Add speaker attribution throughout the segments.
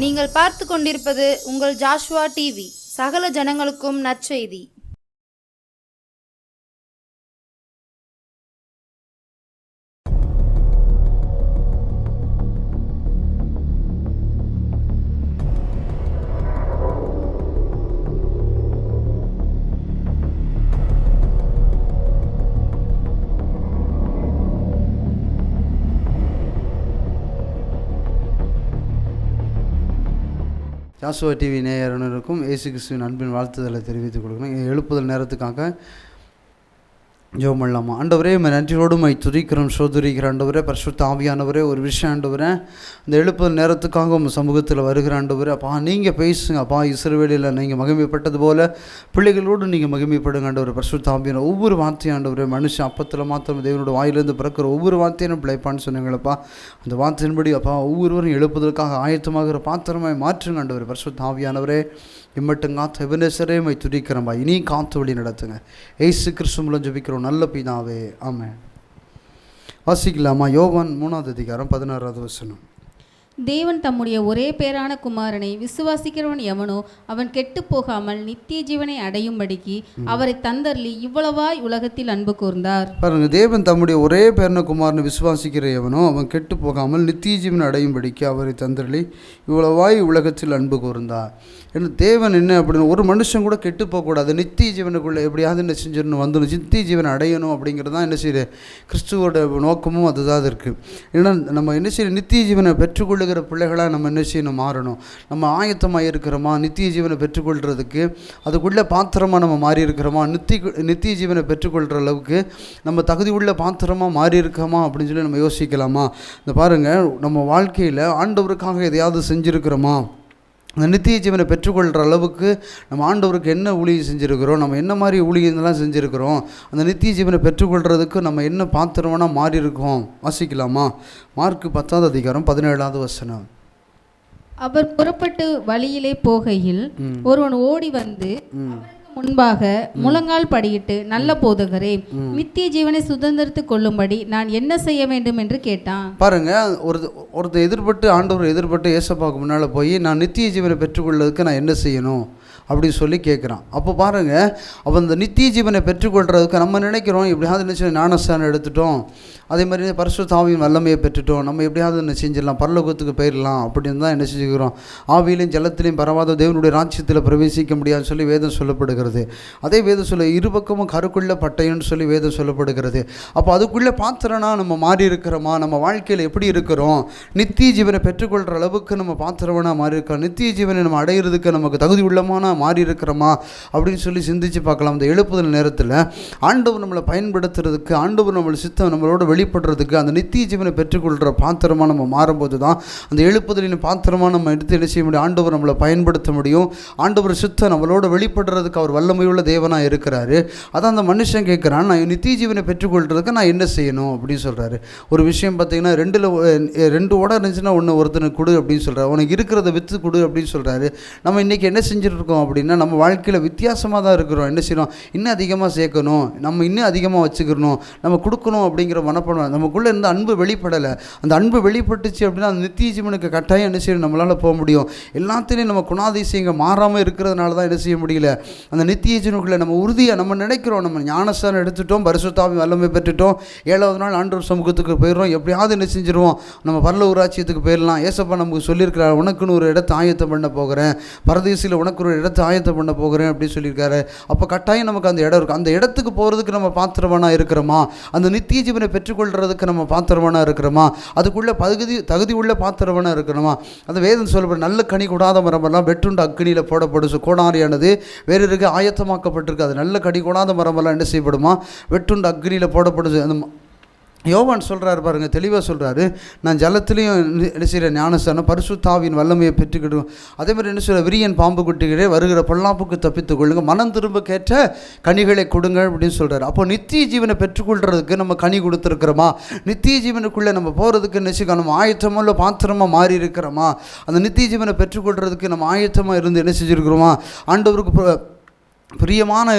Speaker 1: நீங்கள் பார்த்து கொண்டிருப்பது உங்கள் ஜாஷுவா டிவி. சகல ஜனங்களுக்கும் நற்செய்தி.
Speaker 2: ஜாஷுவா டிவி நேயர்களுக்கும் இயேசு கிறிஸ்துவின் அன்பின் வாழ்த்துதலை தெரிவித்துக் கொடுக்கணும். எழுப்புதல் நேரத்துக்காக ஜெபம் பண்ணலாமா? ஆண்டவரே, நன்றியோடு துதிக்கிறோம், சோதரிக்கிற ஆண்டவரே, பரிசுத்த ஆவியானவரே, ஒரு விஷயம் ஆண்டவரே, இந்த எழுப்புதல் நேரத்துக்காக உங்கள் சமூகத்தில் வருகிற ஆண்டவரே, அப்பா நீங்கள் பேசுங்க. அப்பா, இஸ்ரவேலில் நீங்கள் மகிமைப்பட்டது போல பிள்ளைகளோடு நீங்கள் மகிமைப்படுங்க ஆண்டவரே. பரிசுத்த ஆவியான ஒவ்வொரு வார்த்தையும் ஆண்டவரே, மனுஷன் அப்பத்தில் மாத்திரம் தேவனோட வாயிலிருந்து பிறக்கிற ஒவ்வொரு வார்த்தையும் பிழைப்பான்னு சொன்னீங்களப்பா. அந்த வார்த்தையின்படி அப்பா ஒவ்வொருவரும் எழுப்புதலுக்காக ஆயத்தமாகிற பாத்திரமாய் மாற்றுங்க ஆண்டவரே. பரிசுத்த ஆவியானவரே, இம்மட்டும் காத்து எபனேசரே துதிக்கிறம்பா. இனி காத்து வழி நடத்துங்க. ஏசு கிறிஸ்து மூலம் ஜெபிக்கிறோம் நல்ல பிதாவே, ஆமென். வாசிக்கலாமா? யோவான் 3ஆம் அதிகாரம் 16ஆவது வசனம்.
Speaker 3: தேவன் தம்முடைய ஒரே பேரான குமாரனை விசுவாசிக்கிறவன் எவனோ அவன் கெட்டு போகாமல் நித்திய ஜீவனை அடையும்படிக்கு அவரை தந்தர்லி இவ்வளவாய் உலகத்தில் அன்பு கூர்ந்தார்.
Speaker 2: பாருங்க, தேவன் தம்முடைய ஒரே பேரான குமாரனை விசுவாசிக்கிற எவனோ அவன் கெட்டு போகாமல் நித்திய ஜீவனை அடையும்படிக்கு அவரை தந்தர்லி இவ்வளவாய் உலகத்தில் அன்பு கூர்ந்தார். ஏன்னா தேவன் என்ன அப்படின்னு, ஒரு மனுஷன் கூட கெட்டு போகக்கூடாது, நித்திய ஜீவனுக்குள்ளே எப்படியாவது என்ன செஞ்சிடணும், வந்து நித்திய ஜீவனை அடையணும் அப்படிங்கிறது தான் என்ன செய்யுது கிறிஸ்துவோட நோக்கமும் அதுதான் இருக்குது. ஏன்னா நம்ம என்ன செய்ய நித்திய ஜீவனை பெற்றுக்கொள்ளுகிற பிள்ளைகளாக நம்ம என்ன செய்யணும், மாறணும். நம்ம ஆயத்தமாக இருக்கிறோமா நித்திய ஜீவனை பெற்றுக்கொள்கிறதுக்கு? அதுக்குள்ளே பாத்திரமாக நம்ம மாறி இருக்கிறோமா? நித்திய ஜீவனை பெற்றுக்கொள்கிற அளவுக்கு நம்ம தகுதி உள்ள பாத்திரமாக மாறி இருக்கோமா அப்படின்னு சொல்லி நம்ம யோசிக்கலாமா? இந்த பாருங்கள், நம்ம வாழ்க்கையில் ஆண்டவருக்காக எதையாவது செஞ்சுருக்கிறோமா? அந்த நித்திய ஜீவனை பெற்றுக்கொள்கிற அளவுக்கு நம்ம ஆண்டவருக்கு என்ன ஊழியம் செஞ்சுருக்கிறோம், நம்ம என்ன மாதிரி ஊழியங்கள்லாம் செஞ்சுருக்கிறோம், அந்த நித்திய ஜீவனை பெற்றுக்கொள்கிறதுக்கு நம்ம என்ன பாத்திரம்னா மாறி இருக்கோம். வாசிக்கலாமா? மார்க்கு 10ஆம் அதிகாரம் 17ஆவது வசனம்.
Speaker 3: அவர் புறப்பட்டு வழியிலே போகையில் ஒருவன் ஓடி வந்து முன்பாக முழங்கால் படியிட்டு, நல்ல போதகரே, நித்திய ஜீவனை சுதந்திரத்து கொள்ளும்படி நான் என்ன செய்ய வேண்டும் என்று கேட்டான்.
Speaker 2: பாருங்க, ஒருத்தர் எதிர்பட்டு ஆண்டவர் எதிர்பட்டு ஏசப்பாவுக்கு முன்னால் போய் நான் நித்திய ஜீவனை பெற்றுக்கொள்வதற்கு நான் என்ன செய்யணும் அப்படின்னு சொல்லி கேட்குறான். அப்போ பாருங்கள், அப்போ அந்த நித்திய ஜீவனை பெற்றுக்கொள்கிறதுக்கு நம்ம நினைக்கிறோம் எப்படியாவது நினச்சி ஞானஸ்தானம் எடுத்துட்டோம், அதே மாதிரி பரிசுத்த ஆவியின் வல்லமையை பெற்றுட்டோம், நம்ம எப்படியாவது என்ன செஞ்சிடலாம், பரலோகத்துக்கு போயிடலாம் அப்படின்னு தான் என்ன செஞ்சுக்கிறோம். ஆவியிலையும் ஜலத்திலையும் பரவாத தேவனுடைய ராஜ்யத்தில் பிரவேசிக்க முடியாதுன்னு சொல்லி வேதம் சொல்லப்படுகிறது. அதே வேதம் சொல்ல இருபக்கமும் கருக்குள்ள பட்டையன்னு சொல்லி வேதம் சொல்லப்படுகிறது. அப்போ அதுக்குள்ளே பாத்திரனா நம்ம மாறி இருக்கிறோமா? நம்ம வாழ்க்கையில் எப்படி இருக்கிறோம்? நித்திய ஜீவனை பெற்றுக்கொள்கிற அளவுக்கு நம்ம பாத்திரவனாக மாறி இருக்கோம்? நித்திய ஜீவனை நம்ம அடையிறதுக்கு நமக்கு தகுதி உள்ளமான மாறி இருக்கிறோமா அப்படின்னு சொல்லி சிந்திச்சு பார்க்கலாம். அந்த எழுப்புதல் நேரத்தில் ஆண்டவர் நம்மளை பயன்படுத்துறதுக்கு, ஆண்டவர் நம்மளை சித்தம் நம்மளோட வெளிப்படுறதுக்கு, அந்த நித்திய ஜீவனை பெற்றுக்கொள்கிற பாத்திரமாக நம்ம மாறும்போது தான் அந்த எழுப்புதலின் பாத்திரமாக நம்ம எடுத்து என்ன செய்ய முடியும், ஆண்டவர் நம்மளை பயன்படுத்த முடியும். ஆண்டவர் சித்தம் நம்மளோட வெளிப்படுறதுக்கு அவர் வல்லமையுள்ள தேவனாக இருக்கிறாரு. அதான் அந்த மனுஷன் கேட்குறான், நான் நித்திய ஜீவனை பெற்றுக்கொள்கிறதுக்கு நான் என்ன செய்யணும் அப்படின்னு சொல்கிறாரு. ஒரு விஷயம் பார்த்தீங்கன்னா, ரெண்டு ஓட இருந்துச்சுன்னா ஒன்று ஒருத்தனுக்கு கொடு அப்படின்னு சொல்கிறார், உனக்கு இருக்கிறத விற்று கொடு அப்படின்னு சொல்கிறாரு. நம்ம இன்றைக்கி என்ன செஞ்சுட்டு இருக்கோம் அப்படின்னா, நம்ம வாழ்க்கையில் வித்தியாசமாக தான் இருக்கிறோம். என்ன செய்யணும், இன்னும் அதிகமாக சேர்க்கணும், நம்ம இன்னும் அதிகமாக வச்சுக்கணும், நம்ம கொடுக்கணும் அப்படிங்கிற மனப்படம் நமக்குள்ளே இருந்த அன்பு வெளிப்படலை. அந்த அன்பு வெளிப்பட்டுச்சு அப்படின்னா அந்த நித்திய ஜீவனுக்கு கட்டாயம் என்ன செய்யணும், நம்மளால் போக முடியும். எல்லாத்திலையும் நம்ம குணாதிசயங்கள் மாறாமல் இருக்கிறதுனால தான் என்ன செய்ய முடியல, அந்த நித்திய ஜீவனுக்குள்ளே நம்ம உறுதியாக நம்ம நினைக்கிறோம், நம்ம ஞானஸ்தானம் எடுத்துட்டோம், பரிசுத்த ஆவியின் வல்லமை பெற்றுட்டோம், 7வது நாள் ஆண்டவர் சமூகத்துக்கு போயிடுறோம், எப்படியாவது என்ன செஞ்சிருவோம், நம்ம பரலோக ராஜ்யத்துக்கு போயிடலாம். ஏசப்பா நமக்கு சொல்லியிருக்கிறார், உனக்குன்னு ஒரு இடத்தை ஆயத்தம் பண்ண போகிறேன், பரதேசியில் உனக்கு ஒரு இடத்தை ஆயத்தம் பண்ண போகிறேன் அப்படின்னு சொல்லியிருக்காரு. அப்போ கட்டாயம் நமக்கு அந்த இடம் இருக்குது. அந்த இடத்துக்கு போகிறதுக்கு நம்ம பாத்திரவானாக இருக்கிறோமா? அந்த நித்திய ஜீவனை பெற்றுக்கொள்கிறதுக்கு நம்ம பாத்திரவானாக இருக்கிறோமா? அதுக்குள்ளே தகுதி உள்ள பாத்திரவானாக இருக்கணுமா? அந்த வேதம் சொல்லப்படுற நல்ல கனி கூடாத மரமெல்லாம் வெட்டுண்டு அக்கினியில் போடப்படுது. கோடாரியானது வேறு இருக்க ஆயத்தமாக்கப்பட்டிருக்கு. அது நல்ல கனி கூடாத மரமெல்லாம் என்ன செய்யப்படுமா, வெட்டுண்டு அக்கினியில் போடப்படுது. அந்த யோவான் சொல்கிறாரு பாருங்க, தெளிவாக சொல்கிறாரு, நான் ஜலத்திலையும் என்ன செய்கிற ஞானஸ்தானம் பரிசுத்த ஆவியின் வல்லமையை பெற்றுக்கிடுவோம். அதே மாதிரி என்ன சொல்கிற, விரியன் பாம்பு குட்டிகளே வருகிற பொல்லாப்புக்கு தப்பித்துக் கொள்ளுங்க, மனம் திரும்ப கேட்ட கனிகளை கொடுங்க அப்படின்னு சொல்கிறார். அப்போ நித்திய ஜீவனை பெற்றுக்கொள்கிறதுக்கு நம்ம கனி கொடுத்துருக்கிறோமா? நித்திய ஜீவனுக்குள்ளே நம்ம போகிறதுக்கு நிச்சயம் நம்ம ஆயத்தமாக இல்லை பாத்திரமாக மாறி இருக்கிறோமா? அந்த நித்திய ஜீவனை பெற்றுக்கொள்கிறதுக்கு நம்ம ஆயத்தமாக இருந்து என்ன செஞ்சுருக்கிறோமா? ஆண்டவருக்கு பிரியமான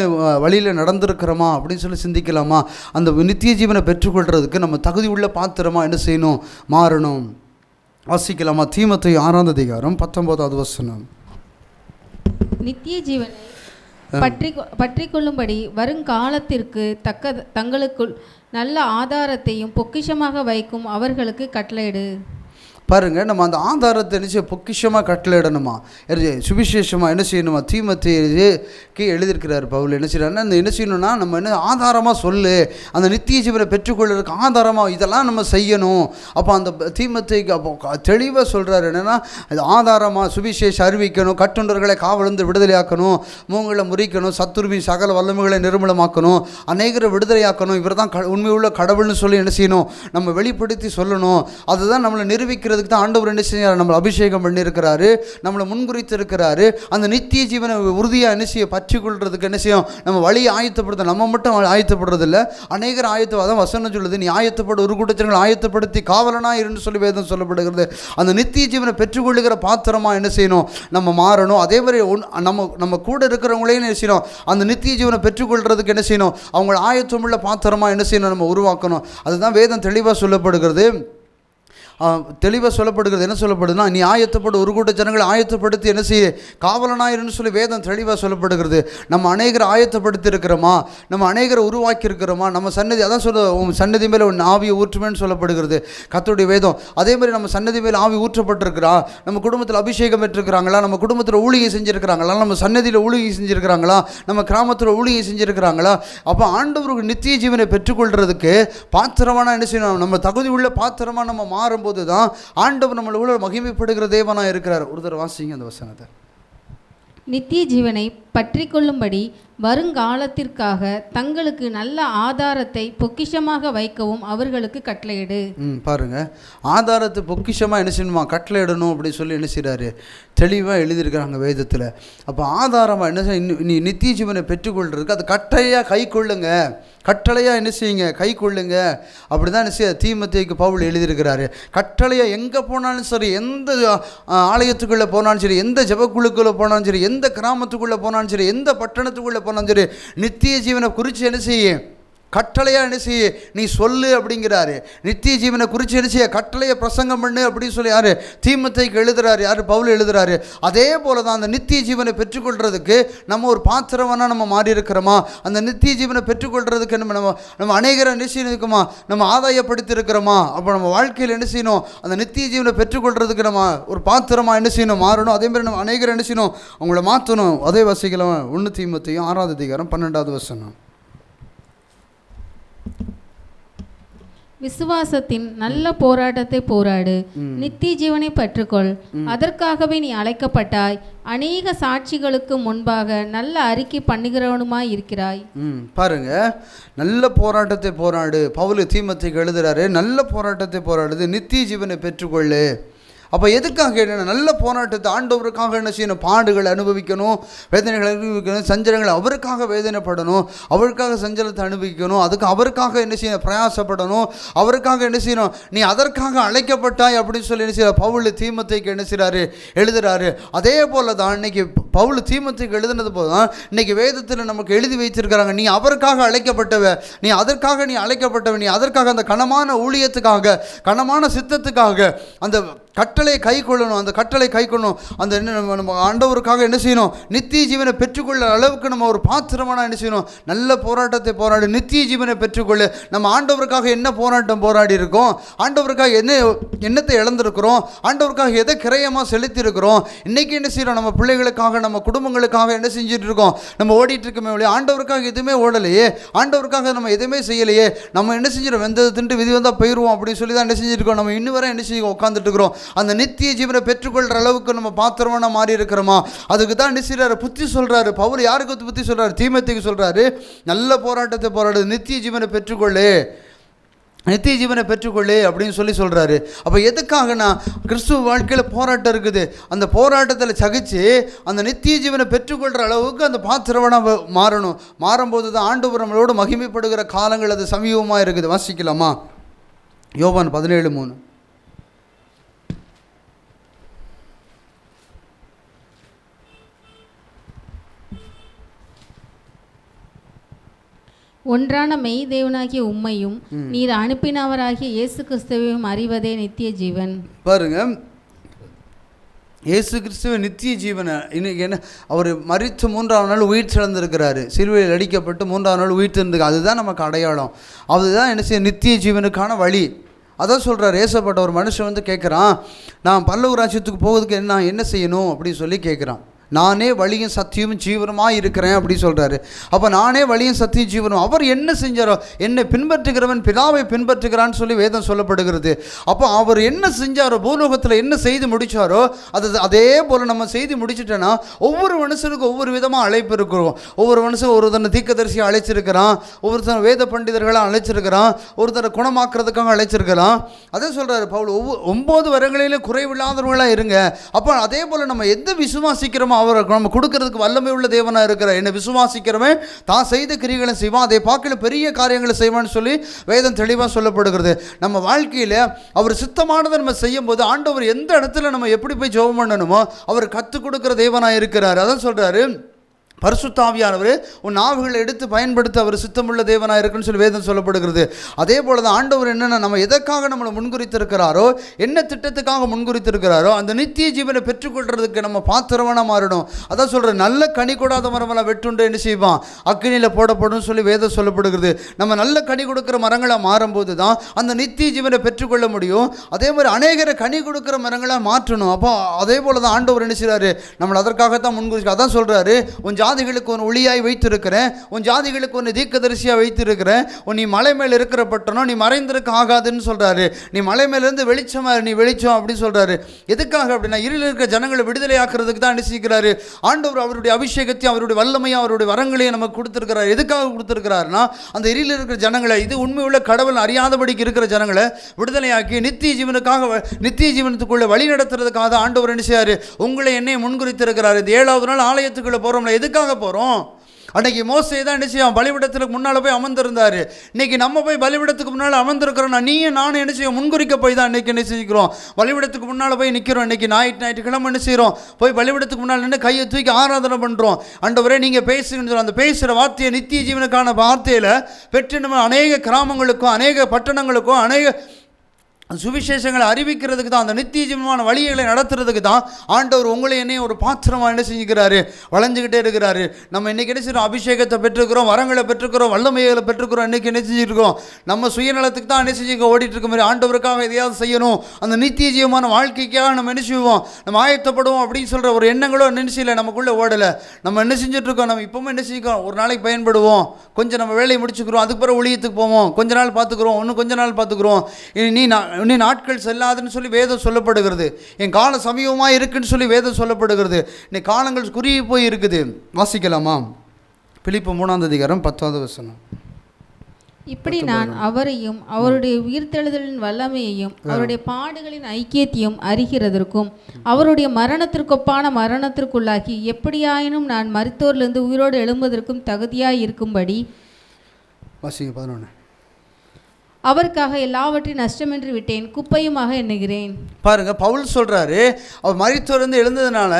Speaker 2: வழியில் நடந்திருக்கிறோமா அப்படின்னு சொல்லி சிந்திக்கலாமா? அந்த நித்திய ஜீவனை பெற்றுக்கொள்கிறதுக்கு நம்ம தகுதி உள்ள பாத்திரமாக என்ன செய்யணும், மாறணும். வாசிக்கலாமா? தீமோத்தேயு 6:19.
Speaker 3: நித்திய ஜீவனை பற்றி கொள்ளும்படி வருங்காலத்திற்கு தங்களுக்குள் நல்ல ஆதாரத்தையும் பொக்கிஷமாக வைக்கும் அவர்களுக்கு கட்டளையிடு.
Speaker 2: பாருங்கள், நம்ம அந்த ஆதாரத்தை என்ன செய்ய பொக்கிஷமாக கட்டளையிடணுமா, சுவிசேஷமாக என்ன செய்யணுமா? தீமோத்தேயுக்கு எழுதியிருக்கிறார் பவுல். என்ன செய்யறாருன்னா, அந்த என்ன செய்யணும்னா நம்ம என்ன ஆதாரமாக சொல்லு, அந்த நித்திய ஜீவனை பெற்றுக்கொள்றதுக்கு ஆதாரமாக இதெல்லாம் நம்ம செய்யணும். அப்போ அந்த தீமோத்தேயுக்கு அப்போ தெளிவாக சொல்கிறார் என்னென்னா, அது ஆதாரமாக சுவிசேஷம் அறிவிக்கணும், கட்டுண்டவர்களை காவலிருந்து விடுதலையாக்கணும், மூங்களை முறிக்கணும், சத்துருவி சகல வல்லமைகளை நிர்மூலமாக்கணும், அநேகரை விடுதலையாக்கணும், இவர் தான் உண்மையுள்ள கடவுள்னு சொல்லி என்ன செய்யணும், நம்ம வெளிப்படுத்தி சொல்லணும். அதுதான் நம்மளை நிரூபிக்கிறது தான் ஆண்டவர் என்ன செய்ய நம்மளை அபிஷேகம் பண்ணியிருக்கிறாரு, நம்மளை முன்குறித்து இருக்கிறாரு. அந்த நித்திய ஜீவனை உறுதியாக என்ன செய்ய பற்றி கொள்றதுக்கு என்ன செய்யும், நம்ம வழியை ஆயத்தப்படுத்த. நம்ம மட்டும் ஆயத்தப்படுறது இல்லை, அநேகர் ஆயத்தம் வசனம் சொல்லுது, நீ ஆயத்தப்படு, ஒரு கூட்டத்தினர்கள் ஆயத்தப்படுத்தி காவலனா இருந்து சொல்லி வேதம் சொல்லப்படுகிறது. அந்த நித்திய ஜீவனை பெற்றுக்கொள்ளுகிற பாத்திரமாக என்ன செய்யணும், நம்ம மாறணும். அதே மாதிரி நம்ம கூட இருக்கிறவங்களையும் என்ன செய்யணும், அந்த நித்திய ஜீவனை பெற்றுக்கொள்றதுக்கு என்ன செய்யணும், அவங்கள ஆயத்தமுள்ள பாத்திரமாக என்ன செய்யணும், நம்ம உருவாக்கணும். அதுதான் வேதம் தெளிவாக சொல்லப்படுகிறது. என்ன சொல்லப்படுதுன்னா, நீ ஆயத்தப்படு, ஒரு கூட்ட ஜனங்களை ஆயத்தப்படுத்தி என்ன செய்ய காவலனாயிருன்னு சொல்லி வேதம் தெளிவாக சொல்லப்படுகிறது. நம்ம அநேகரை ஆயத்தப்படுத்தி இருக்கிறோமா, நம்ம அநேகரை உருவாக்கி இருக்கிறோமா, நம்ம சன்னதி அதான் சொல்ல சன்னதி மேலே ஒன்று ஆவியை ஊற்றுமேன்னு சொல்லப்படுகிறது கர்த்தருடைய வேதம். அதே மாதிரி நம்ம சன்னதி மேலே ஆவி ஊற்றப்பட்டிருக்கிறா, நம்ம குடும்பத்தில் அபிஷேகம் பெற்றிருக்கிறாங்களா, நம்ம குடும்பத்தில் ஊழிகை செஞ்சுருக்கிறாங்களா, நம்ம சன்னதியில் ஊழிகை செஞ்சுருக்கிறாங்களா, நம்ம கிராமத்தில் ஊழிகை செஞ்சுருக்கிறாங்களா. அப்போ ஆண்டவருக்கு நித்திய ஜீவனை பெற்றுக்கொள்றதுக்கு பாத்திரமான என்ன செய்யணும், நம்ம தகுதி உள்ள பாத்திரமாக நம்ம மாறும்போது தான் ஆண்டவர் நம்மளோட மகிமைப்படுகிற தேவனா இருக்கிறார். ஒரு தடவை வாசிங்க அந்த வசனத்தை.
Speaker 3: நித்திய ஜீவனை பற்றி கொள்ளும்படி வருங்காலத்திற்காக தங்களுக்கு நல்ல ஆதாரத்தை பொக்கிஷமாக வைக்கவும் அவர்களுக்கு கட்டளையிடு.
Speaker 2: பாருங்க, ஆதாரத்தை பொக்கிஷமாக என்ன செய்யணுமா, கட்டளையிடணும் அப்படின்னு சொல்லி என்ன செய்கிறாரு, தெளிவாக எழுதியிருக்கிறாங்க வேதத்தில். அப்போ ஆதாரமாக என்ன செய்ய, நீ நித்திய ஜீவனை பெற்றுக்கொள்றதுக்கு அது கட்டளையாக கை கொள்ளுங்க, கட்டளையாக என்ன செய்யுங்க, கை கொள்ளுங்க. அப்படி தான் என்ன செய்ய தீமோத்தேயுக்கு பவுல் எழுதியிருக்கிறாரு. கட்டளையாக எங்கே போனாலும் சரி, எந்த ஆலயத்துக்குள்ளே போனாலும் சரி, எந்த ஜெபக்குழுக்குள்ளே போனாலும் சரி, எந்த கிராமத்துக்குள்ளே போனாலும் சரி, எந்த பட்டணத்துக்குள்ளே போனாலும் சரி, நித்திய ஜீவனை குறித்து என்ன செய்ய கட்டளையாக என்ன செய்ய நீ சொல்லு அப்படிங்கிறாரு. நித்திய ஜீவனை குறித்து என்ன செய்ய கட்டளையை பிரசங்கம் பண்ணு அப்படின்னு சொல்லி யார் தீமோத்தேயுக்கு எழுதுறாரு, யார் பவுல் எழுதுறாரு. அதே போல தான் அந்த நித்திய ஜீவனை பெற்றுக்கொள்றதுக்கு நம்ம ஒரு பாத்திரமானா நம்ம மாறி இருக்கிறோமா, அந்த நித்திய ஜீவனை பெற்றுக்கொள்றதுக்கு நம்ம அநேகரை என்ன செய்யணுமா, நம்ம ஆதாயப்படுத்தி இருக்கிறோமா. அப்போ நம்ம வாழ்க்கையில் என்ன செய்யணும், அந்த நித்திய ஜீவனை பெற்றுக்கொள்றதுக்கு நம்ம ஒரு பாத்திரமாக என்ன செய்யணும், மாறணும். அதே மாதிரி நம்ம அநேகரை என்ன செய்யணும், அவங்கள மாற்றணும். அதே வாசிக்கலாம் 1 தீமோத்தேயு 6:12.
Speaker 3: விசுவாசத்தின் நல்ல போராட்டத்தை போராடு, நித்திய ஜீவனை பற்றுக்கொள், அதற்காகவே நீ அழைக்கப்பட்டாய், அநேக சாட்சிகளுக்கு முன்பாக நல்ல அறிக்கை பண்ணுகிறவனுமாய் இருக்கிறாய்.
Speaker 2: பாருங்க, நல்ல போராட்டத்தை போராடு. பவுல் தீமோத்தேயுக்கு எழுதுறாரு, நல்ல போராட்டத்தை போராடுது, நித்திய ஜீவனை பெற்றுக்கொள்ளு. அப்போ எதுக்காக என்ன, நல்ல போராட்டத்தை ஆண்டவருக்காக என்ன செய்யணும், பாடுகளை அனுபவிக்கணும், வேதனைகளை அனுபவிக்கணும், சஞ்சலங்களை அவருக்காக வேதனைப்படணும், அவருக்காக சஞ்சலத்தை அனுபவிக்கணும், அதுக்கு அவருக்காக என்ன செய்யணும், பிரயாசப்படணும், அவருக்காக என்ன செய்யணும், நீ அதற்காக அழைக்கப்பட்டாய் அப்படின்னு சொல்லி என்ன செய்ய பவுல் தீமோத்தேயுக்கு என்ன செய்கிறாரு, எழுதுறாரு. அதே போல தான் இன்னைக்கு பவுல் தீமோத்தேயுக்கு எழுதுனது போல தான் இன்னைக்கு வேதத்தில் நமக்கு எழுதி வைத்திருக்கிறாங்க. நீ அவருக்காக அழைக்கப்பட்டவ, நீ அதற்காக நீ அழைக்கப்பட்டவ, நீ அதற்காக அந்த கனமான ஊழியத்துக்காக, கனமான சித்தத்துக்காக அந்த கட்டளை கை கொள்ளணும், அந்த கட்டளை கை கொள்ளணும். அந்த நம்ம ஆண்டவருக்காக என்ன செய்யணும், நித்திய ஜீவனை பெற்றுக்கொள்ள அளவுக்கு நம்ம ஒரு பாத்திரமான என்ன செய்யணும், நல்ல போராட்டத்தை போராடி நித்திய ஜீவனை பெற்றுக்கொள்ள. நம்ம ஆண்டவருக்காக என்ன போராட்டம் போராடி இருக்கோம், ஆண்டவருக்காக என்னத்தை இழந்திருக்கிறோம், ஆண்டவருக்காக எதை கிரயமாக செலுத்தி இருக்கிறோம். இன்றைக்கி என்ன செய்யறோம், நம்ம பிள்ளைகளுக்காக நம்ம குடும்பங்களுக்காக என்ன செஞ்சுட்டு இருக்கோம், நம்ம ஓடிட்டு இருக்கோமே ஒழிய ஆண்டவருக்காக எதுவுமே ஓடலையே, ஆண்டவருக்காக நம்ம எதுவுமே செய்யலையே. நம்ம என்ன செஞ்சிடும், வெந்ததை திண்டு விதி வந்தால் போயிடுவோம் அப்படின்னு சொல்லி தான் என்ன செஞ்சுருக்கோம். நம்ம இன்னும் வரை என்ன செய்ய உட்காந்துட்டு இருக்கிறோம். அந்த நித்திய ஜீவனை பெற்றுக்கொள்கிற அளவுக்கு நம்ம பாத்திரமான மாறி இருக்கிறோமா. அதுக்கு தான் நிச்சயராரு புத்தி சொல்கிறாரு பவுல். யாருக்கு புத்தி சொல்கிறாரு, தீமோத்தேயுக்கு சொல்கிறாரு, நல்ல போராட்டத்தை போராடு, நித்திய ஜீவனை பெற்றுக்கொள்ளு, நித்திய ஜீவனை பெற்றுக்கொள்ளு அப்படின்னு சொல்லி சொல்கிறாரு. அப்போ எதுக்காகனா, கிறிஸ்துவ வாழ்க்கையில் போராட்டம் இருக்குது, அந்த போராட்டத்தில் சகிச்சு அந்த நித்திய ஜீவனை பெற்றுக்கொள்கிற அளவுக்கு அந்த பாத்திரவனாக மாறணும். மாறும்போது தான் ஆண்டவர் நம்மளோடு மகிமைப்படுகிற காலங்கள் அது சமீபமாக இருக்குது. வாசிக்கலாமா? யோவான் 17:3.
Speaker 3: ஒன்றான மெய் தேவனாகிய உம்மையும் நீர் அனுப்பினவராகிய இயேசு கிறிஸ்துவையும் அறிவதே நித்திய ஜீவன்.
Speaker 2: பாருங்க, இயேசு கிறிஸ்துவ நித்திய ஜீவனை இன்னைக்கு என்ன, அவர் மரித்து 3ஆம் நாள் உயிர் சிறந்திருக்கிறாரு, சிலுவையில் அடிக்கப்பட்டு 3ஆம் நாள் உயிர் திறந்துருக்கு. அதுதான் நமக்கு அடையாளம். அதுதான் என்ன செய்ய நித்திய ஜீவனுக்கான வழி. அதான் சொல்கிறார். ஏசப்பட்ட ஒரு மனுஷன் வந்து கேட்குறான், நான் பரலோக ராஜ்யத்துக்கு போகிறதுக்கு நான் என்ன செய்யணும் அப்படின்னு சொல்லி கேட்குறான். நானே வழியும் சத்தியமும் ஜீவனமாக இருக்கிறேன் அப்படி சொல்கிறாரு. அப்போ நானே வழியும் சத்தியம் ஜீவனும், அவர் என்ன செஞ்சாரோ, என்னை பின்பற்றுகிறவன் பிதாவை பின்பற்றுகிறான்னு சொல்லி வேதம் சொல்லப்படுகிறது. அப்போ அவர் என்ன செஞ்சாரோ, பூலோகத்தில் என்ன செய்து முடித்தாரோ அதே போல் நம்ம செய்து முடிச்சிட்டோன்னா ஒவ்வொரு மனுஷனுக்கும் ஒவ்வொரு விதமாக அழைப்பு இருக்கிறோம். ஒவ்வொரு மனுஷன் ஒருத்தனை தீர்க்கதரிசியை அழைச்சிருக்கிறான், ஒவ்வொருத்தனை வேத பண்டிதர்களாக அழைச்சிருக்கிறான், ஒருத்தனை குணமாக்குறதுக்காக அழைச்சிருக்கிறான். அதே சொல்கிறாரு பவுல், 9 வரங்களிலும் குறைவில்லாதவர்களாக இருங்க. அப்போ அதே போல் நம்ம எந்த விசுவாசிக்கிறோமோ அவர் நம்ம கொடுக்கறதுக்கு வல்லமை உள்ள தேவனாக இருக்கிறார். என்னை விசுவாசிக்கிறவன் தான் செய்த கிரியைகளை செய்வான், அதை பார்க்கல பெரிய காரியங்களை செய்வான்னு சொல்லி வேதம் தெளிவாக சொல்லப்படுகிறது. நம்ம வாழ்க்கையில் அவர் சித்தமானதை நம்ம செய்யும் போது ஆண்டவர் எந்த இடத்துல நம்ம எப்படி போய் ஜெபம் பண்ணணுமோ அவர் கற்றுக் கொடுக்குற தேவனாக இருக்கிறார். அதான் சொல்கிறாரு, பரிசுத்த ஆவியானவர் உன் நாவுகளை எடுத்து பயன்படுத்த அவர் சித்தமுள்ள தேவனாக இருக்குன்னு சொல்லி வேதம் சொல்லப்படுகிறது. அதே போல தான் ஆண்டவர் என்னென்ன நம்ம எதற்காக நம்மளை முன்குறித்திருக்கிறாரோ, என்ன திட்டத்துக்காக முன்குறித்திருக்கிறாரோ அந்த நித்திய ஜீவனை பெற்றுக்கொள்றதுக்கு நம்ம பாத்திரவனாக மாறணும். அதான் சொல்கிற, நல்ல கனி கொடாத மரமெல்லாம் வெட்டுண்டு என்ன செய்வான், அக்கினியில் போடப்படும் சொல்லி வேதம் சொல்லப்படுகிறது. நம்ம நல்ல கனி கொடுக்குற மரங்களாக மாறும்போது தான் அந்த நித்திய ஜீவனை பெற்றுக்கொள்ள முடியும். அதே மாதிரி அநேகரை கனி கொடுக்குற மரங்களாக மாற்றணும். அப்போ அதே போல தான் ஆண்டவர் என்ன செய்கிறாரு, நம்மளை அதற்காகத்தான் முன்குறிச்சு. அதான் சொல்கிறாரு, உன் ஜாதிகளுக்கு ஒன்று ஒளியாய் வைத்திருக்கிறேன், உன் ஜாதிகளுக்கு ஒன்று தீர்க்கதரிசியாக வைத்திருக்கிறேன், நீ மலை மேல் இருக்கிற பட்டணம் நீ மறைந்திருக்க ஆகாதுன்னு சொல்கிறாரு. நீ மலை மேலேருந்து வெளிச்சமாக நீ வெளிச்சம் அப்படின்னு சொல்கிறாரு. எதுக்காக அப்படின்னா இருளில் இருக்கிற ஜனங்களை விடுதலை ஆக்குறதுக்கு தான் நினைச்சிக்கிறாரு ஆண்டவர். அவருடைய அபிஷேகத்தையும் அவருடைய வல்லமையும் அவருடைய வரங்களையும் நமக்கு கொடுத்துருக்கிறார். எதுக்காக கொடுத்துருக்கிறாருன்னா அந்த இருளில் இருக்கிற ஜனங்களை, இது உண்மையுள்ள கடவுள் அறியாதபடிக்கு இருக்கிற ஜனங்களை விடுதலையாக்கி நித்திய ஜீவனுக்காக, நித்திய ஜீவனத்துக்குள்ளே வழி நடத்துறதுக்காக ஆண்டவர் என்ன செய்யாரு, உங்களை என்னை முன்குறித்திருக்கிறார். இது 7வது நாள் ஆலயத்துக்குள்ளே போகிறோம்ல, எதுக்காக போகிறோம்? அன்றைக்கி மோசே தான் என்ன செய்யும், பலிபீடத்துக்கு முன்னால் போய் அமர்ந்திருந்தார். இன்றைக்கி நம்ம போய் பலிபீடத்துக்கு முன்னால் அமர்ந்திருக்கிறோம். நீயும் நானும் என்ன செய்யும், முன்குறிக்க போய் தான் இன்றைக்கி என்ன செஞ்சுக்கிறோம், பலிபீடத்துக்கு முன்னால் போய் நிற்கிறோம். இன்றைக்கி ஞாயிற்றுக்கிழமை என்ன செய்கிறோம், போய் பலிபீடத்துக்கு முன்னால் நின்று கையை தூக்கி ஆராதனை பண்ணுறோம். ஆண்டவரே நீங்கள் பேசுங்கன்னு சொல்கிறோம். அந்த பேசுகிற வார்த்தையை நித்திய ஜீவனுக்கான வார்த்தையில் பெற்று நம்ம அநேக கிராமங்களுக்கும் அநேக பட்டணங்களுக்கும் அநேக சுவிசேஷங்களை அறிவிக்கிறதுக்கு தான், அந்த நித்திய ஜீவமான வழிகளை நடத்துறதுக்கு தான் ஆண்டவர் உங்களை என்னையும் ஒரு பாத்திரமாக என்ன செஞ்சுக்கிறாரு, வளைஞ்சிக்கிட்டே இருக்கிறாரு. நம்ம இன்றைக்கி என்ன செய்கிறோம், அபிஷேகத்தை பெற்றுக்கிறோம், வரங்களை பெற்றுக்கிறோம், வல்லமைகளை பெற்றுக்கிறோம். இன்றைக்கி என்ன செஞ்சுருக்கோம், நம்ம சுயநலத்துக்கு தான் என்ன செஞ்சுக்க ஓடிட்டு இருக்க மாதிரி ஆண்டவருக்காக எதையாவது செய்யணும், அந்த நித்திய ஜீவமான வாழ்க்கைக்காக நம்ம என்ன செய்வோம், நம்ம ஆயத்தப்படுவோம் அப்படின்னு சொல்கிற ஒரு எண்ணங்களோ நினைச்சில நமக்குள்ளே ஓடலை. நம்ம என்ன செஞ்சுட்ருக்கோம், நம்ம இப்போவும் என்ன செஞ்சுக்கிறோம், ஒரு நாளைக்கு பயன்படுவோம், கொஞ்சம் நம்ம வேலையை முடிச்சுக்கிறோம், அதுக்கு பிறகு ஊழியத்துக்கு போவோம், கொஞ்ச நாள் பார்த்துக்குறோம், இன்னும் கொஞ்ச நாள் பார்த்துக்குறோம், இன்னும் நாட்கள் செல்லாதுன்னு சொல்லி வேதம் சொல்லப்படுகிறது. என் கால சமீபமாக இருக்குன்னு சொல்லி வேதம் சொல்லப்படுகிறது. இன்னைக்கு காலங்கள் குறுகி போய் இருக்குது. வாசிக்கலாமா? பிலிப்பு 3ஆம் அதிகாரம் 10வது வசனம்.
Speaker 3: இப்படி நான் அவரையும் அவருடைய உயிர்த்தெழுதலின் வல்லமையையும் அவருடைய பாடுகளின் ஐக்கியத்தையும் அறிகிறதற்கும் அவருடைய மரணத்திற்கொப்பான மரணத்திற்குள்ளாகி எப்படியாயினும் நான் மரித்தோரிலிருந்து உயிரோடு எழும்புவதற்கும் தகுதியாய் இருக்கும்படி
Speaker 2: வாசிங்க 11.
Speaker 3: அவருக்காக எல்லாவற்றையும் நஷ்டமின்றி விட்டேன், குப்பையுமாக எண்ணுகிறேன்.
Speaker 2: பாருங்க, பவுல் சொல்றாரு, அவர் மரித்தோரிலிருந்து எழுந்ததுனால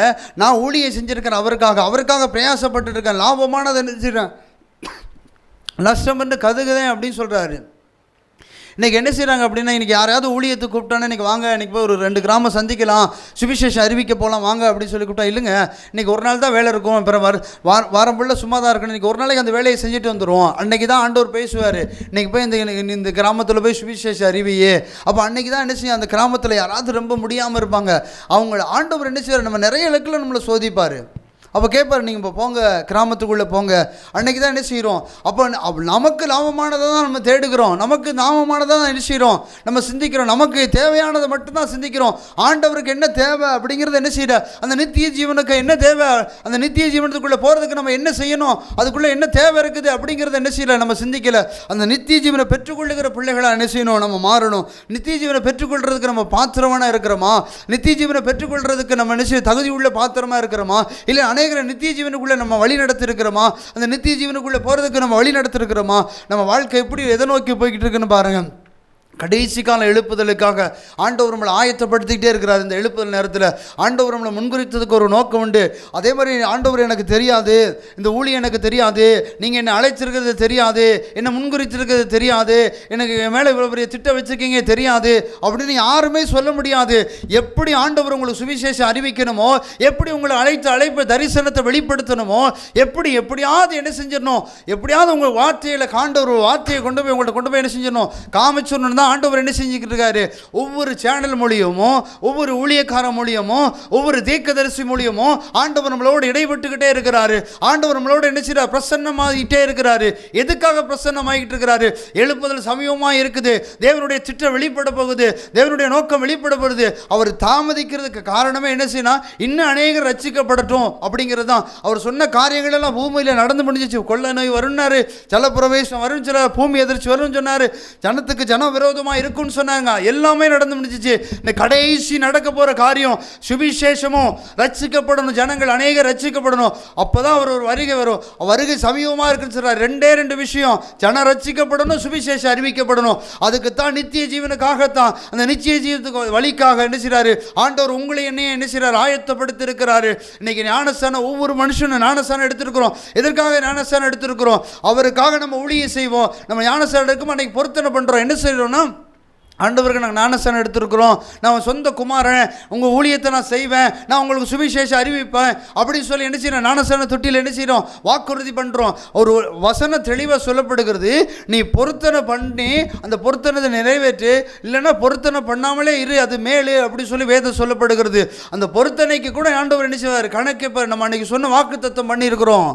Speaker 2: நான் ஊழியம் செஞ்சிருக்கேன், அவருக்காக பிரயாசப்பட்டு இருக்கேன், லாபமானதை நினைச்சிருக்கேன், நஷ்டம் என்று கதுகுதேன் அப்படின்னு சொல்றாரு. இன்றைக்கி என்ன செய்கிறாங்க அப்படின்னா, இன்றைக்கி யாரையாவது ஊழியத்துக்கு கூப்பிட்டோன்னா இன்றைக்கி வாங்க, இன்றைக்கி போய் ஒரு 2 கிராமம் சந்திக்கலாம், சுவிசேஷம் அறிவிக்க போகலாம் வாங்க அப்படின்னு சொல்லி கூப்பிட்டா, இல்லைங்க இன்றைக்கி ஒரு நாள் தான் வேலை இருக்கும், அப்புறம் வாரம் ஃபுல்லாக சும்மா தான் இருக்கணும், இன்றைக்கி ஒரு நாளைக்கு அந்த வேலையை செஞ்சுட்டு வந்துடுவோம், அன்றைக்கி தான் ஆண்டவர் பேசுவார், இன்றைக்கி போய் இந்த கிராமத்தில் போய் சுவிசேஷம் அறிவியே. அப்போ அன்றைக்கி தான் என்ன செய்யும், அந்த கிராமத்தில் யாராவது ரொம்ப முடியாமல் இருப்பாங்க, அவங்கள ஆண்டவர் என்ன செய்வார், நம்ம நிறைய இலக்கில் நம்மளை சோதிப்பார். அப்போ கேட்பார், நீங்கள் இப்போ போங்க கிராமத்துக்குள்ளே போங்க, அன்றைக்கி தான் என்ன செய்கிறோம், அப்போ நமக்கு லாபமானதை தான் நம்ம தேடுகிறோம், நமக்கு லாபமானதை தான் என்ன செய்கிறோம், நம்ம சிந்திக்கிறோம், நமக்கு தேவையானதை மட்டும்தான் சிந்திக்கிறோம். ஆண்டவருக்கு என்ன தேவை அப்படிங்கிறது என்ன செய்யற, அந்த நித்திய ஜீவனுக்கு என்ன தேவை, அந்த நித்திய ஜீவனத்துக்குள்ளே போகிறதுக்கு நம்ம என்ன செய்யணும், அதுக்குள்ளே என்ன தேவை இருக்குது அப்படிங்கிறத என்ன செய்யலை, நம்ம சிந்திக்கலை. அந்த நித்திய ஜீவனை பெற்றுக்கொள்ளுகிற பிள்ளைகளாக என்ன செய்யணும், நம்ம மாறணும். நித்திய ஜீவனை பெற்றுக்கொள்றதுக்கு நம்ம பாத்திரமான இருக்கிறோமா, நித்திய ஜீவனை பெற்றுக்கொள்றதுக்கு நம்ம என்ன செய்ய தகுதி உள்ள பாத்திரமாக இருக்கிறோமா, இல்லை நித்திய ஜீவனுக்குள்ளே நம்ம வழி நடத்திருக்கிறோமா, அந்த நித்திய ஜீவனுக்குள்ளே போகிறதுக்கு நம்ம வழி நடத்திருக்கிறோமா, நம்ம வாழ்க்கை எப்படி எதை நோக்கி போய்கிட்டு இருக்குன்னு பாருங்கள். கடைசி கால எழுப்புதலுக்காக ஆண்டவர் நம்மளை ஆயத்தப்படுத்திக்கிட்டே இருக்கிறார். இந்த எழுப்புதல் நேரத்தில் ஆண்டவர் நம்மளை முன்குறித்ததுக்கு ஒரு நோக்கம் உண்டு. அதே மாதிரி ஆண்டவர் எனக்கு தெரியாது, இந்த ஊழியம் எனக்கு தெரியாது, நீங்கள் என்னை அழைச்சிருக்கிறது தெரியாது, என்னை முன்குறித்திருக்கிறது தெரியாது, எனக்கு மேலே இவ்வளோ பெரிய திட்டம் வச்சுருக்கீங்க தெரியாது அப்படின்னு யாருமே சொல்ல முடியாது. எப்படி ஆண்டவர் உங்களுக்கு சுவிசேஷம் அறிவிக்கணுமோ, எப்படி உங்களை அழைப்பு தரிசனத்தை வெளிப்படுத்தணுமோ, எப்படியாவது என்ன செஞ்சிடணும், எப்படியாவது உங்கள் வார்த்தையில் ஆண்டவர் வார்த்தையை கொண்டு போய் உங்கள்கிட்ட கொண்டு போய் என்ன செஞ்சிடணும், காமிச்சிடணும் தான் ஆண்டவர் என்ன செஞ்சுக்கிட்டு இருக்காரு. ஒவ்வொரு சேனல் மூலியமோ, ஒவ்வொரு ஊழியக்கார மூலியமோ, ஒவ்வொரு தீர்க்கதரிசி மூலியமோ ஆண்டவர் நம்மளோடு இடைப்பட்டுக்கிட்டே இருக்கிறாரு. ஆண்டவர் நம்மளோடு என்ன செய்யறாரு, பிரசன்னமாகிட்டே இருக்கிறாரு. எதுக்காக பிரசன்னமாகிட்டு இருக்கிறாரு? எழுப்புதல் சமயமாக இருக்குது, தேவனுடைய திட்டம் வெளிப்பட போகுது, தேவனுடைய நோக்கம் வெளிப்பட போகுது. அவர் தாமதிக்கிறதுக்கு காரணமே என்ன செய்யணும், இன்னும் அநேகர் ரட்சிக்கப்படட்டும் அப்படிங்கிறது தான். அவர் சொன்ன காரியங்கள் எல்லாம் பூமியில் நடந்து முடிஞ்சிச்சு. கொள்ளை நோய் வரும்னாரு, ஜலப்பிரவேசம் வரும், சில பூமி எதிர்ச்சி வரும்னு சொன்னார், ஜனத்துக்கு ஜன விரோதமாக இருக்குன்னு சொன்னாங்க. எல்லாமே நடந்து முடிஞ்சிச்சு. இந்த கடைசி நடக்க போற காரியம் சுவிசேஷமும் ரட்சிக்கப்படணும், ஜனங்கள் அநேகர் ரட்சிக்கப்படணும். அப்பதான் அவர் ஒரு வருகை வரும். வருகை சமீபமாக இருக்குன்னு சொல்றாரு. ரெண்டு விஷயம், ஜன ரட்சிக்கப்படணும், சுவிசேஷம் அறிவிக்கப்படணும். அதுக்குத்தான் நித்திய ஜீவனுக்காகத்தான், அந்த நித்திய ஜீவனுக்கு வழிக்காக என்ன செய்றாரு ஆண்டவர் உங்களை என்னையே என்ன செய்றாரு, ஆயத்தப்படுத்தி இருக்கிறாரு. இன்னைக்கு ஞானஸ்தானம் ஒவ்வொரு மனுஷனும் ஞானஸ்தானம் எடுத்திருக்கிறோம். எதற்காக ஞானஸ்தானம் எடுத்திருக்கிறோம்? அவருக்காக நம்ம ஊழியம் செய்வோம். நம்ம ஞானஸ்தானம் எடுக்கும் அன்னைக்கு பொருத்தனை பண்றோம். என்ன செய்யறோம்னா, ஆண்டவருக்கு நாங்கள் ஞானஸ்தானம் எடுத்திருக்கிறோம், நான் சொந்த குமாரன், உங்கள் ஊழியத்தை நான் செய்வேன், நான் உங்களுக்கு சுவிசேஷம் அறிவிப்பேன் அப்படின்னு சொல்லி என்ன செய்யறோம், ஞானஸ்தான தொட்டியில் என்ன செய்கிறோம், வாக்குறுதி பண்ணுறோம். ஒரு வசனம் தெளிவாக சொல்லப்படுகிறது, நீ பொருத்தனை பண்ணி அந்த பொருத்தனை நிறைவேற்று, இல்லைன்னா பொருத்தனை பண்ணாமலே இரு, அது மேலு அப்படி சொல்லி வேதம் சொல்லப்படுகிறது. அந்த பொருத்தனைக்கு கூட ஆண்டவர் என்ன செய்வார், கணக்கு. இப்போ நம்ம அன்றைக்கி சொன்ன வாக்குத்தத்தம் பண்ணியிருக்கிறோம்,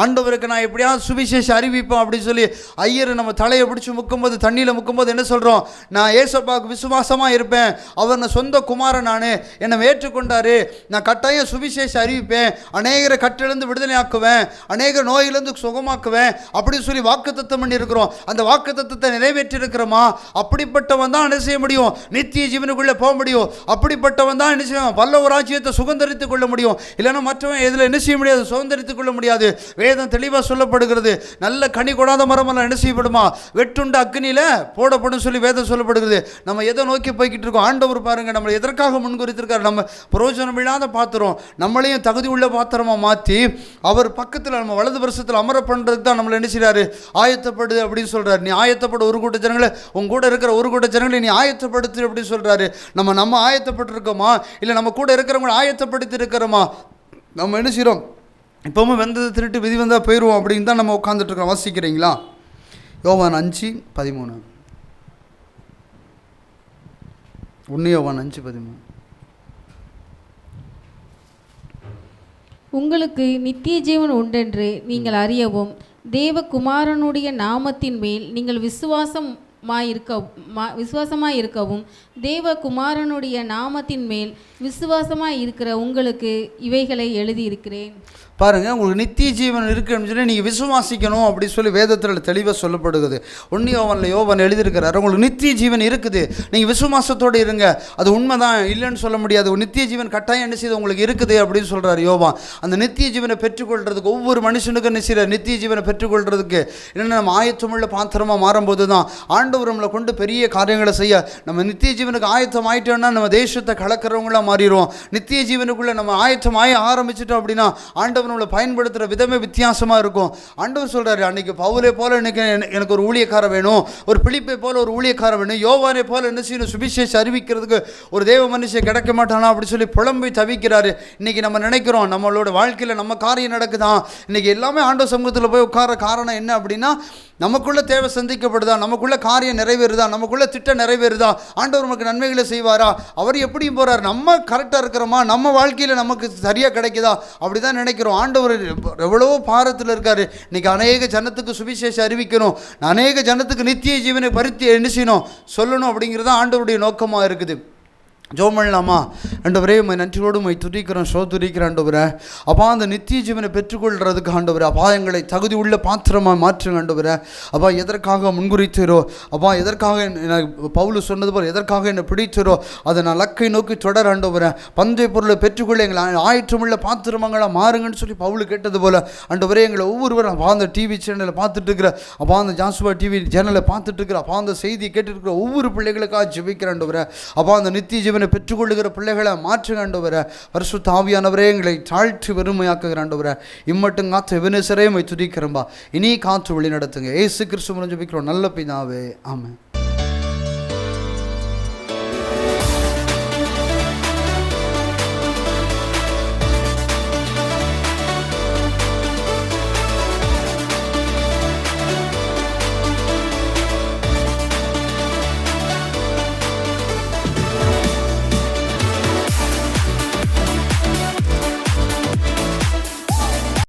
Speaker 2: ஆண்டவருக்கு நான் எப்படியாவது சுவிசேஷம் அறிவிப்போம் அப்படின்னு சொல்லி ஐயர் நம்ம தலையை பிடிச்சி முக்கும்போது, தண்ணியில் முக்கும்போது என்ன சொல்கிறோம், நான் ஏசப்பாவுக்கு விசுவாசமாக இருப்பேன், அவர் நான் சொந்த குமாரன், நான் என்னை ஏற்றுக்கொண்டாரு, நான் கட்டாயம் சுவிசேஷம் அறிவிப்பேன், அநேகரை கட்டிலிருந்து விடுதலை ஆக்குவேன், அநேக நோயிலிருந்து சுகமாக்குவேன் அப்படின்னு சொல்லி வாக்குத்தத்தம் பண்ணி இருக்கிறோம். அந்த வாக்குத்தத்தத்தை நிறைவேற்றி இருக்கிறோமா? அப்படிப்பட்டவன் தான் என்ன செய்ய முடியும், நித்திய ஜீவனுக்குள்ளே போக முடியும். அப்படிப்பட்டவன் தான் என்ன செய்யும், பல்லவ ராஜ்யத்தை சுதந்தரித்துக் கொள்ள முடியும். இல்லைன்னா மற்றவன் இதில் என்ன செய்ய முடியாது, சுதந்தரித்துக் கொள்ள முடியாது. வேதம் தெளிவாக சொல்லப்படுகிறது. நல்ல கனி கொடாத மரமெல்லாம் என்ன செய்யப்படுமா, வெட்டுண்ட அக்னியில் போடப்படும் சொல்லி வேதம் சொல்லப்படுகிறது. நம்ம எதை நோக்கி போய்கிட்டு இருக்கோம்? ஆண்டவர் பாருங்க நம்மளை எதற்காக முன்குறித்திருக்காரு. நம்ம பிரயோஜனம் இல்லாத பாத்திரம் நம்மளையும் தகுதி உள்ள பாத்திரமா மாற்றி அவர் பக்கத்தில் நம்ம வலது வருஷத்தில் அமர பண்ணுறதுக்கு தான் நம்மளை என்ன செய்றாரு, ஆயத்தப்படுது அப்படின்னு சொல்றாரு. நீ ஆயத்தப்படு, ஒரு கூட்ட ஜனங்களை, உங்க கூட இருக்கிற ஒரு கூட்ட ஜனங்களை நீ ஆயத்தப்படுத்து அப்படின்னு சொல்றாரு. நம்ம ஆயத்தப்பட்டு இருக்கோமா, இல்லை நம்ம கூட இருக்கிறவங்களை ஆயத்தப்படுத்தி இருக்கிறோமா? நம்ம என்ன செய்கிறோம், இப்போவும் வெந்ததை திருட்டு விதி வந்தால் போயிடுவோம் அப்படின்னு தான் நம்ம உட்காந்துட்டு இருக்கோம். வாசிக்கிறீங்களா? யோவான் 5:13, 1 யோவான் 5:13.
Speaker 3: உங்களுக்கு நித்திய ஜீவன் உண்டென்று நீங்கள் அறியவும், தேவகுமாரனுடைய நாமத்தின் மேல் நீங்கள் விசுவாசமாய் இருக்கவும், தேவகுமாரனுடைய நாமத்தின் மேல் விசுவாசமாய் இருக்கிற உங்களுக்கு இவைகளை எழுதியிருக்கிறேன்.
Speaker 2: பாருங்கள், உங்களுக்கு நித்திய ஜீவன் இருக்குன்னு சொல்லி நீங்கள் விசுவாசிக்கணும் அப்படி சொல்லி வேதத்தில் தெளிவாக சொல்லப்படுகிறது. 1 யோவான் எழுதியிருக்கிறார், உங்களுக்கு நித்திய ஜீவன் இருக்குது, நீங்கள் விசுவாசத்தோடு இருங்க. அது உண்மைதான், இல்லைன்னு சொல்ல முடியாது. நித்திய ஜீவன் கட்டாயம் என்ன செய்யுது, உங்களுக்கு இருக்குது அப்படின்னு சொல்கிறார் யோவான். அந்த நித்திய ஜீவனை பெற்றுக்கொள்றதுக்கு ஒவ்வொரு மனுஷனுக்கும் என்ன செய்கிறார், நித்திய ஜீவனை பெற்றுக்கொள்றதுக்கு என்னென்ன நம்ம ஆயத்தமுள்ள பாத்திரமாக மாறும்போது தான் ஆண்டவர் நம்மளை கொண்டு பெரிய காரியங்களை செய்ய. நம்ம நித்திய ஜீவனுக்கு ஆயத்தம் ஆகிட்டோம்னா நம்ம தேசத்தை கலக்கிறவங்களாம் மாறிடுவோம். நித்திய ஜீவனுக்குள்ளே நம்ம ஆயத்தம் ஆரம்பிச்சிட்டோம் அப்படின்னா ஆண்டவர் நம்மளை பயன்படுத்துகிற விதமே வித்தியாசமாக இருக்கும். ஆண்டவர் சொல்கிறாரு, அன்றைக்கி பவுலே போல எனக்கு ஒரு ஊழியக்காரர் வேணும், ஒரு பிலிப்பை போல ஒரு ஊழியக்காரர் வேணும், யோவானை போல என்ன செய்யணும், சுவிசேஷம் அறிவிக்கிறதுக்கு ஒரு தேவ மனுஷன் கிடைக்க மாட்டானா அப்படி சொல்லி புலம்பி தவிக்கிறாரு. இன்றைக்கி நம்ம நினைக்கிறோம் நம்மளோட வாழ்க்கையில் நம்ம காரியம் நடக்குதான், இன்றைக்கி எல்லாமே ஆண்டவர் சமூகத்தில் போய் உட்கார காரணம் என்ன அப்படின்னா, நமக்குள்ள தேவை சந்திக்கப்படுதா, நமக்குள்ள காரியம் நிறைவேறுதா, நமக்குள்ள திட்டம் நிறைவேறுதா, ஆண்டவர் நமக்கு நன்மைகளை செய்வாரா, அவர் எப்படியும் போகிறார், நம்ம கரெக்டாக இருக்கிறோமா, நம்ம வாழ்க்கையில் நமக்கு சரியாக கிடைக்குதா அப்படி தான் நினைக்கிறோம். ஆண்டவர் எவ்வளவோ பாரத்தில் இருக்கார். இன்றைக்கி அநேக ஜனத்துக்கு சுவிசேஷம் அறிவிக்கணும், அநேக ஜனத்துக்கு நித்திய ஜீவனை பரித்தி என்ன செய்யணும், சொல்லணும் அப்படிங்கிறது தான் ஆண்டவருடைய நோக்கமாக இருக்குது. ஜெபம் பண்ணலாமா? ஆண்டவரே உம்மை நன்றியோடு உம்மை துதிக்கிறோம், ஸ்தோத்திரிக்கிறோம் ஆண்டவரே. அப்பா அந்த நித்திய ஜீவனை பெற்றுக்கொள்கிறதுக்கு ஆண்டவரே அப்பா எங்களை தகுதி உள்ள பாத்திரமாக மாற்றுங்க ஆண்டவரே. அப்பா எதற்காக முன்குறித்தீரோ, அப்பா எதற்காக பவுல் சொன்னது போல் எதற்காக என்னை பிடித்தீரோ அதை நான் லக்கை நோக்கி தொடர ஆண்டவரே. பந்தய பொருளை பெற்றுக்கொள்ள எங்களை ஆயற்றமுள்ள பாத்திரமங்களாக மாறுங்கன்னு சொல்லி பவுல் கேட்டது போல் ஆண்டவரே எங்களை ஒவ்வொருவரும் அப்பா அந்த டிவி சேனலை பார்த்துட்டு இருக்கிற, அப்பா அந்த ஜாசுவா டிவி சேனலை பார்த்துட்டு இருக்கிற, அப்பா அந்த செய்தி கேட்டுட்டு இருக்கிற ஒவ்வொரு பிள்ளைகளுக்காக ஜெபிக்கிற ஆண்டவரே. அப்பா அந்த நித்திய ஜீவனை பெற்றுக்கொள்ளுகிற பிள்ளைகளை மாற்றுங்க ஆண்டவரே. பரிசுத்த ஆவியானவரே எங்களை தாழ்த்தி வெறுமையாக்குகிற ஆண்டவரே. இம்மட்டும் காத்து எபினேசரே உம்மை துதிக்கிறோம்பா. இனி காத்து வழி நடத்துங்க. இயேசு கிறிஸ்துவின் ஜெபிக்கிறோம் நல்ல பிதாவே, ஆமென்.